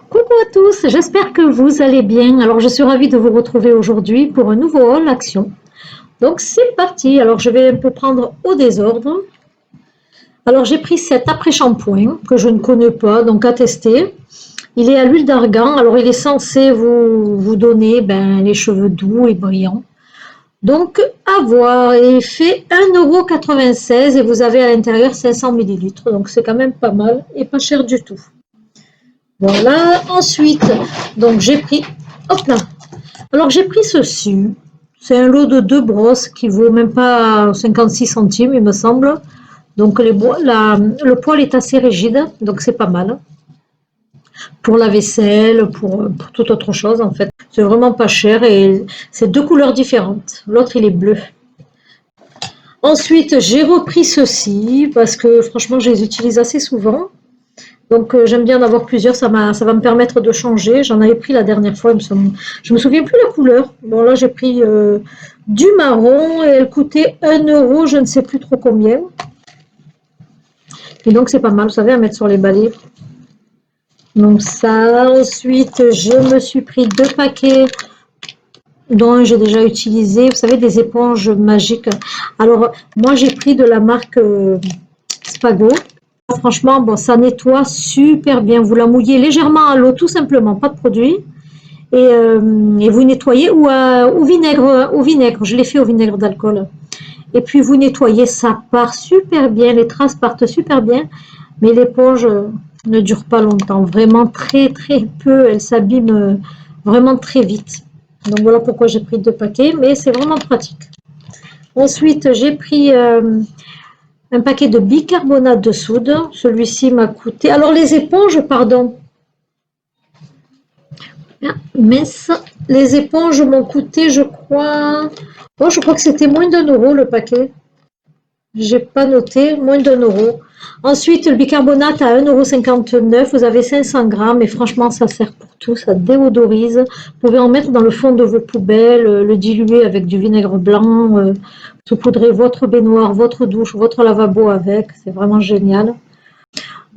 Coucou à tous, j'espère que vous allez bien. Alors je suis ravie de vous retrouver aujourd'hui pour un nouveau haul action. Donc c'est parti, alors je vais un peu prendre au désordre. Alors j'ai pris cet après-shampoing que je ne connais pas, donc à tester. Il est à l'huile d'argan, alors il est censé vous donner les cheveux doux et brillants. Donc à voir, et il fait 1,96 € et vous avez à l'intérieur 500 millilitres. Donc c'est quand même pas mal et pas cher du tout. Voilà, ensuite, donc j'ai pris, hop là, alors j'ai pris ceci, c'est un lot de 2 brosses qui vaut même pas 56 centimes il me semble, donc le poil est assez rigide, donc c'est pas mal, pour la vaisselle, pour toute autre chose en fait, c'est vraiment pas cher et c'est 2 couleurs différentes, l'autre il est bleu. Ensuite j'ai repris ceci parce que franchement je les utilise assez souvent. Donc j'aime bien en avoir plusieurs, ça va me permettre de changer. J'en avais pris la dernière fois, je me souviens plus la couleur. Bon là j'ai pris du marron et elle coûtait 1 €, je ne sais plus trop combien. Et donc c'est pas mal, vous savez, à mettre sur les balais. Donc ça, ensuite je me suis pris 2 paquets dont j'ai déjà utilisé, vous savez, des éponges magiques. Alors moi j'ai pris de la marque Spago. Franchement, bon, ça nettoie super bien. Vous la mouillez légèrement à l'eau, tout simplement, pas de produit. Et vous nettoyez au vinaigre. Je l'ai fait au vinaigre d'alcool. Et puis vous nettoyez, ça part super bien. Les traces partent super bien. Mais l'éponge ne dure pas longtemps. Vraiment très très peu. Elle s'abîme vraiment très vite. Donc voilà pourquoi j'ai pris 2 paquets. Mais c'est vraiment pratique. Ensuite, j'ai pris un paquet de bicarbonate de soude. Celui-ci m'a coûté... Alors les éponges, pardon. Ah, mince. Les éponges m'ont coûté, je crois... Oh, je crois que c'était moins d'1 € le paquet. J'ai pas noté, moins d'1 €. Ensuite, le bicarbonate à 1,59 €. Vous avez 500 grammes et franchement, ça sert pour tout. Ça déodorise. Vous pouvez en mettre dans le fond de vos poubelles, le diluer avec du vinaigre blanc. Saupoudrer votre baignoire, votre douche, votre lavabo avec. C'est vraiment génial.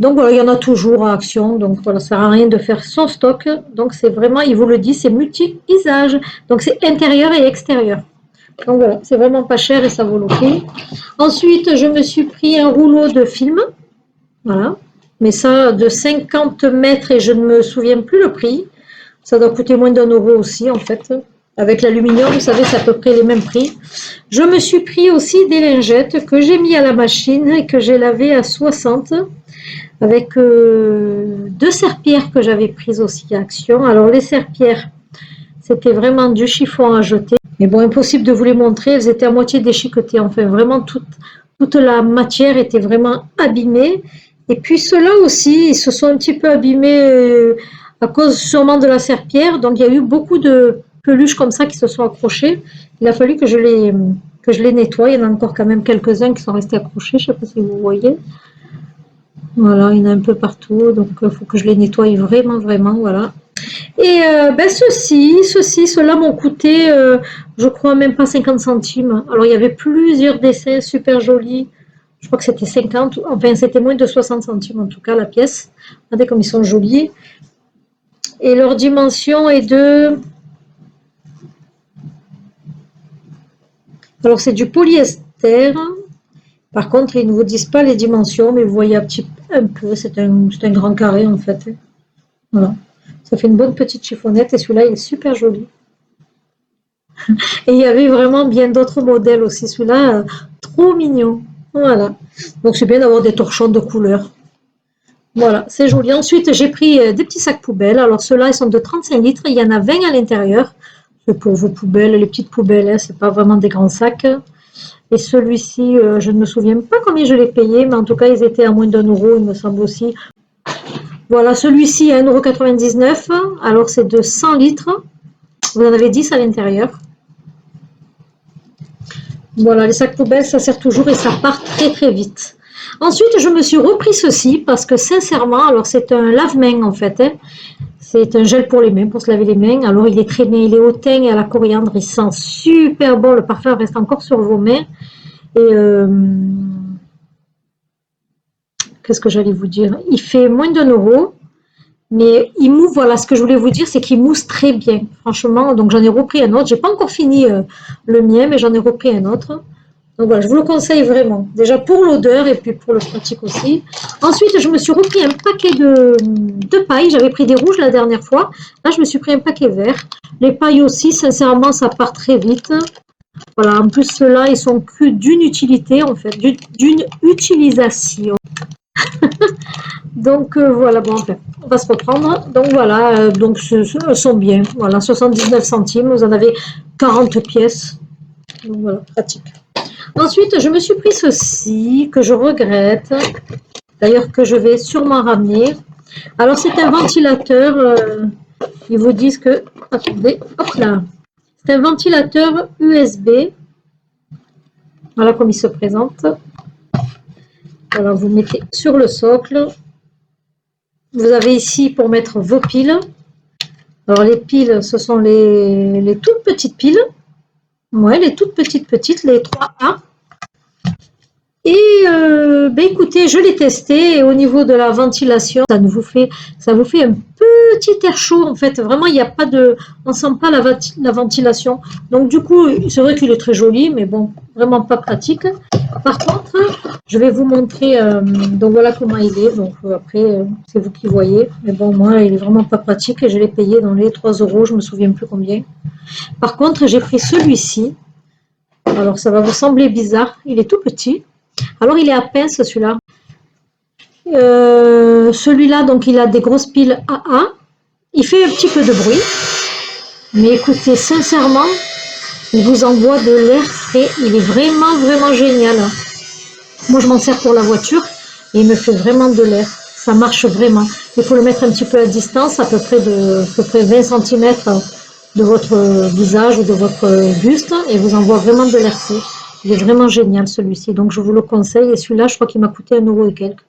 Donc voilà, il y en a toujours à Action. Donc voilà, ça ne sert à rien de faire son stock. Donc c'est vraiment, il vous le dit, c'est multi-usage. Donc c'est intérieur et extérieur. Donc voilà, c'est vraiment pas cher et ça vaut le coup. Ensuite, je me suis pris un rouleau de film. Voilà. Mais ça, de 50 mètres et je ne me souviens plus le prix. Ça doit coûter moins d'1 € aussi, en fait. Avec l'aluminium, vous savez, c'est à peu près les mêmes prix. Je me suis pris aussi des lingettes que j'ai mis à la machine et que j'ai lavé à 60 avec 2 serpillères que j'avais prises aussi à Action. Alors les serpillères, c'était vraiment du chiffon à jeter. Mais bon, impossible de vous les montrer, elles étaient à moitié déchiquetées. Enfin, vraiment, toute la matière était vraiment abîmée. Et puis ceux-là aussi, ils se sont un petit peu abîmés à cause sûrement de la serpillière. Donc il y a eu beaucoup de peluches comme ça qui se sont accrochées. Il a fallu que je les nettoie. Il y en a encore quand même quelques-uns qui sont restés accrochés. Je ne sais pas si vous voyez. Voilà, il y en a un peu partout. Donc il faut que je les nettoie vraiment, vraiment. Voilà. Et ceux-là m'ont coûté, je crois, même pas 50 centimes. Alors, il y avait plusieurs dessins super jolis. Je crois que c'était 50, enfin, c'était moins de 60 centimes en tout cas, la pièce. Regardez comme ils sont jolis. Et leur dimension est de... Alors, c'est du polyester. Par contre, ils ne vous disent pas les dimensions, mais vous voyez un peu, c'est un grand carré en fait. Voilà. Ça fait une bonne petite chiffonnette et celui-là, il est super joli. Et il y avait vraiment bien d'autres modèles aussi. Celui-là, trop mignon. Voilà. Donc c'est bien d'avoir des torchons de couleurs. Voilà, c'est joli. Ensuite, j'ai pris des petits sacs poubelles. Alors ceux-là, ils sont de 35 litres. Il y en a 20 à l'intérieur. C'est pour vos poubelles, les petites poubelles. Hein, c'est pas vraiment des grands sacs. Et celui-ci, je ne me souviens pas combien je l'ai payé, mais en tout cas, ils étaient à moins d'1 €, il me semble aussi. Voilà, celui-ci à 1,99 €. Alors c'est de 100 litres. Vous en avez 10 à l'intérieur. Voilà, les sacs poubelles, ça sert toujours et ça part très très vite. Ensuite, je me suis repris ceci parce que sincèrement, alors c'est un lave-mains en fait. Hein. C'est un gel pour les mains, pour se laver les mains. Alors il est très bien, il est au thym et à la coriandre, il sent super bon. Le parfum reste encore sur vos mains. Et qu'est-ce que j'allais vous dire? Il fait moins d'1 €. Mais il mousse, voilà, ce que je voulais vous dire, c'est qu'il mousse très bien, franchement. Donc j'en ai repris un autre. J'ai pas encore fini le mien, mais j'en ai repris un autre. Donc voilà, je vous le conseille vraiment. Déjà pour l'odeur et puis pour le pratique aussi. Ensuite, je me suis repris un paquet de pailles. J'avais pris des rouges la dernière fois. Là, je me suis pris un paquet vert. Les pailles aussi, sincèrement, ça part très vite. Voilà, en plus, ceux-là, ils sont que d'une utilité, en fait, d'une utilisation. Donc voilà, bon, enfin, on va se reprendre. Donc voilà, donc ce sont bien. Voilà, 79 centimes, vous en avez 40 pièces. Donc voilà, pratique. Ensuite, je me suis pris ceci, que je regrette. D'ailleurs, que je vais sûrement ramener. Alors, c'est un ventilateur. Ils vous disent que... Attendez, hop là. C'est un ventilateur USB. Voilà comme il se présente. Voilà, vous mettez sur le socle. Vous avez ici pour mettre vos piles. Alors, les piles, ce sont les toutes petites piles. Ouais, les toutes petites, les 3A. Et ben écoutez, je l'ai testé et au niveau de la ventilation, ça vous fait un petit air chaud en fait. Vraiment, il n'y a pas de, on sent pas la ventilation. Donc du coup, c'est vrai qu'il est très joli, mais bon, vraiment pas pratique. Par contre, je vais vous montrer. Donc voilà comment il est. Donc après, c'est vous qui voyez. Mais bon, moi, il est vraiment pas pratique et je l'ai payé dans les 3 euros. Je me souviens plus combien. Par contre, j'ai pris celui-ci. Alors ça va vous sembler bizarre. Il est tout petit. Alors, il est à pince, celui-là. Celui-là, donc, il a des grosses piles AA. Il fait un petit peu de bruit. Mais écoutez, sincèrement, il vous envoie de l'air frais. Il est vraiment, vraiment génial. Moi, je m'en sers pour la voiture et il me fait vraiment de l'air. Ça marche vraiment. Il faut le mettre un petit peu à distance, à peu près 20 cm de votre visage ou de votre buste et vous envoie vraiment de l'air frais. Il est vraiment génial celui-ci, donc je vous le conseille. Et celui-là, je crois qu'il m'a coûté 1 euro et quelques.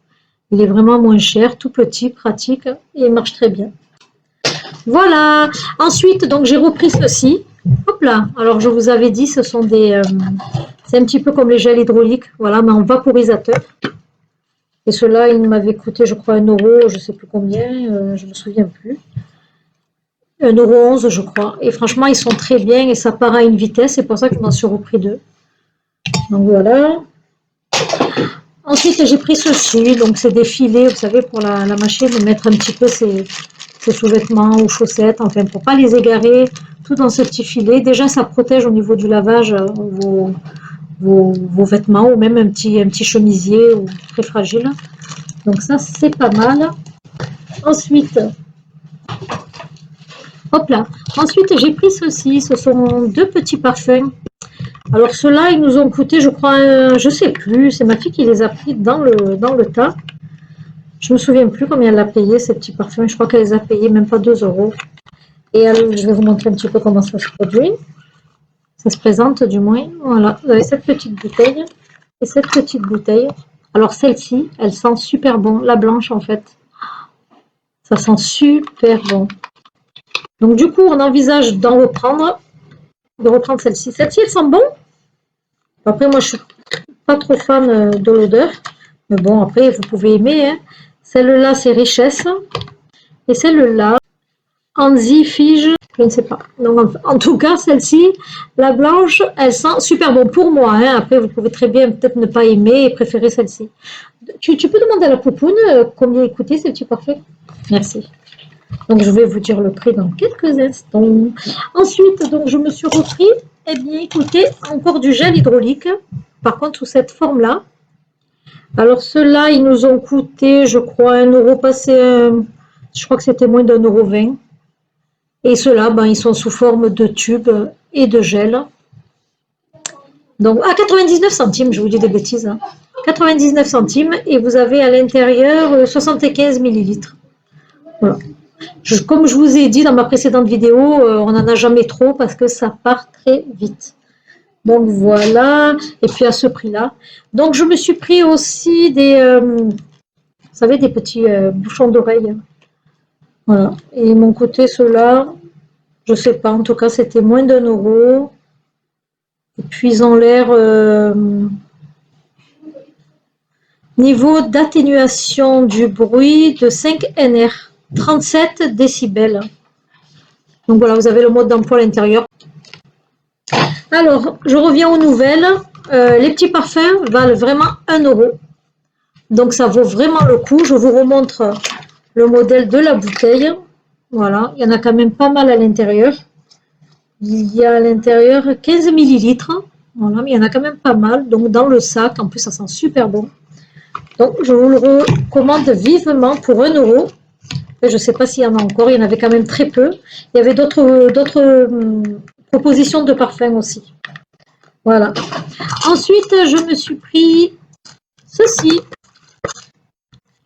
Il est vraiment moins cher, tout petit, pratique et il marche très bien. Voilà. Ensuite, donc j'ai repris ceci. Hop là. Alors je vous avais dit, ce sont des, c'est un petit peu comme les gels hydrauliques. Voilà, mais en vaporisateur. Et ceux-là, ils m'avaient coûté, je crois, 1 euro, je ne sais plus combien, je ne me souviens plus. 1,11 € je crois. Et franchement, ils sont très bien et ça part à une vitesse. C'est pour ça que je m'en suis repris 2. Donc voilà. Ensuite, j'ai pris ceci. Donc c'est des filets, vous savez, pour la machine, de mettre un petit peu ses sous-vêtements ou chaussettes, enfin, pour ne pas les égarer, tout dans ce petit filet. Déjà, ça protège au niveau du lavage vos vêtements ou même un petit chemisier ou très fragile. Donc ça, c'est pas mal. Ensuite, hop là. Ensuite, j'ai pris ceci. Ce sont 2 petits parfums. Alors ceux-là, ils nous ont coûté, je crois, je sais plus. C'est ma fille qui les a pris dans le tas. Je me souviens plus combien elle a payé ces petits parfums. Je crois qu'elle les a payés même pas 2 €. Et alors, je vais vous montrer un petit peu comment ça se produit. Ça se présente du moins. Voilà, vous avez cette petite bouteille et cette petite bouteille. Alors celle-ci, elle sent super bon. La blanche en fait. Ça sent super bon. Donc du coup, on envisage de reprendre celle-ci. Celle-ci, elle sent bon. Après, moi, je suis pas trop fan de l'odeur. Mais bon, après, vous pouvez aimer. Hein. Celle-là, c'est Richesse. Et celle-là, Anzi, Fige, je ne sais pas. Donc, en tout cas, celle-ci, la blanche, elle sent super bon pour moi. Hein. Après, vous pouvez très bien peut-être ne pas aimer et préférer celle-ci. Tu peux demander à la poupoune combien coûtait ces petits parfums? Merci. Donc, je vais vous dire le prix dans quelques instants. Ensuite, donc, je me suis repris, eh bien, écoutez, encore du gel hydraulique. Par contre, sous cette forme-là. Alors, ceux-là, ils nous ont coûté, je crois, 1 euro passé. Je crois que c'était moins d'1,20 € Et ceux-là, ben, ils sont sous forme de tubes et de gel. Donc, à 99 centimes, je vous dis des bêtises. Hein. 99 centimes et vous avez à l'intérieur 75 millilitres. Voilà. Comme je vous ai dit dans ma précédente vidéo, on n'en a jamais trop parce que ça part très vite. Donc voilà, et puis à ce prix-là. Donc je me suis pris aussi des, vous savez, des petits bouchons d'oreille. Voilà, et ils m'ont coûté ceux-là, je sais pas, en tout cas c'était moins d'1 euro. Et puis ils ont l'air, niveau d'atténuation du bruit de 5 NR. 37 décibels. Donc voilà, vous avez le mode d'emploi à l'intérieur. Alors, je reviens aux nouvelles. Les petits parfums valent vraiment 1 €. Donc ça vaut vraiment le coup. Je vous remontre le modèle de la bouteille. Voilà, il y en a quand même pas mal à l'intérieur. Il y a à l'intérieur 15 millilitres. Voilà, mais il y en a quand même pas mal. Donc dans le sac, en plus ça sent super bon. Donc je vous le recommande vivement pour 1 €. Je ne sais pas s'il y en a encore, il y en avait quand même très peu. Il y avait d'autres propositions de parfums aussi. Voilà. Ensuite, je me suis pris ceci.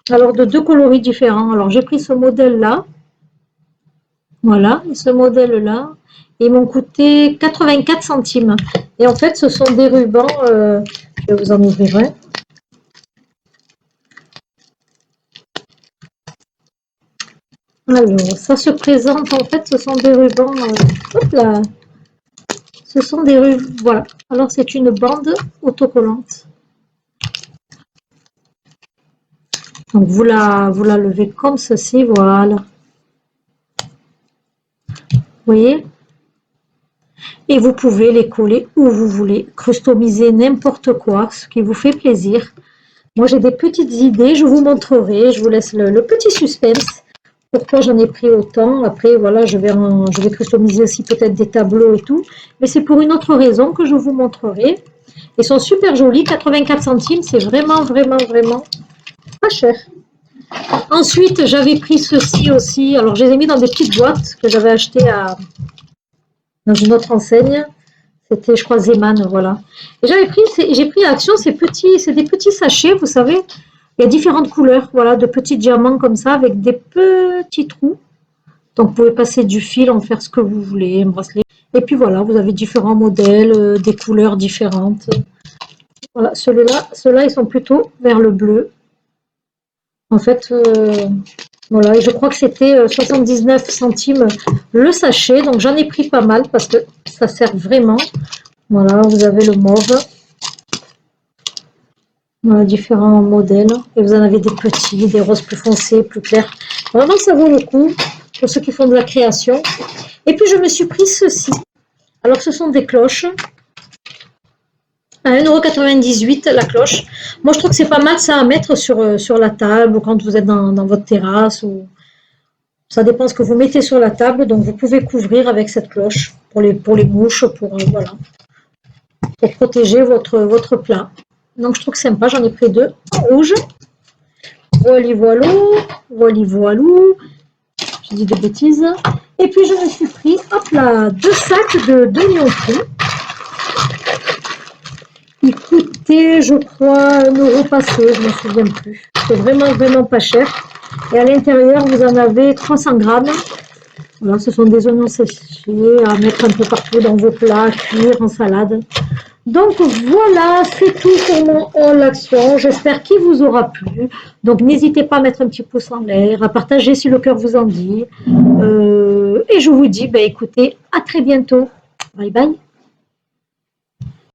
Alors, de 2 coloris différents. Alors, j'ai pris ce modèle-là. Voilà, et ce modèle-là. Ils m'ont coûté 84 centimes. Et en fait, ce sont des rubans. Je vais vous en ouvrir un. Alors, ça se présente, en fait, ce sont des rubans. Hop là. Ce sont des rubans. Voilà. Alors, c'est une bande autocollante. Donc, vous la levez comme ceci. Voilà. Vous voyez? Et vous pouvez les coller où vous voulez. Customiser n'importe quoi, ce qui vous fait plaisir. Moi, j'ai des petites idées. Je vous montrerai. Je vous laisse le petit suspense. Pourquoi j'en ai pris autant. Après, voilà, je vais customiser aussi peut-être des tableaux et tout. Mais c'est pour une autre raison que je vous montrerai. Ils sont super jolis. 84 centimes, c'est vraiment, vraiment, vraiment pas cher. Ensuite, j'avais pris ceci aussi. Alors, je les ai mis dans des petites boîtes que j'avais achetées dans une autre enseigne. C'était, je crois, Zeman, voilà. Et j'ai pris à Action c'est des petits sachets, vous savez. Il y a différentes couleurs, voilà, de petits diamants comme ça, avec des petits trous. Donc, vous pouvez passer du fil, en faire ce que vous voulez, un bracelet. Et puis voilà, vous avez différents modèles, des couleurs différentes. Voilà, ceux-là, ils sont plutôt vers le bleu. En fait, voilà, et je crois que c'était 79 centimes le sachet. Donc, j'en ai pris pas mal parce que ça sert vraiment. Voilà, vous avez le mauve. Voilà, différents modèles. Et vous en avez des petits, des roses plus foncés, plus clairs. Vraiment, ça vaut le coup pour ceux qui font de la création. Et puis, je me suis pris ceci. Alors, ce sont des cloches. À 1,98 € la cloche. Moi, je trouve que c'est pas mal ça à mettre sur la table ou quand vous êtes dans votre terrasse. Ça dépend ce que vous mettez sur la table. Donc, vous pouvez couvrir avec cette cloche pour les mouches, voilà, pour protéger votre plat. Donc, je trouve que c'est sympa. J'en ai pris 2 rouges. Voilà, voilà. Voilà, voilà. Je dis des bêtises. Et puis, je me suis pris, hop là, 2 sacs d'oignons crus. Il coûtait, je crois, 1 € passé, je ne me souviens plus. C'est vraiment, vraiment pas cher. Et à l'intérieur, vous en avez 300 grammes. Voilà, ce sont des oignons séchés à mettre un peu partout dans vos plats, à cuire en salade. Donc voilà, c'est tout pour mon haul action. J'espère qu'il vous aura plu. Donc n'hésitez pas à mettre un petit pouce en l'air, à partager si le cœur vous en dit. Et je vous dis, écoutez, à très bientôt. Bye bye.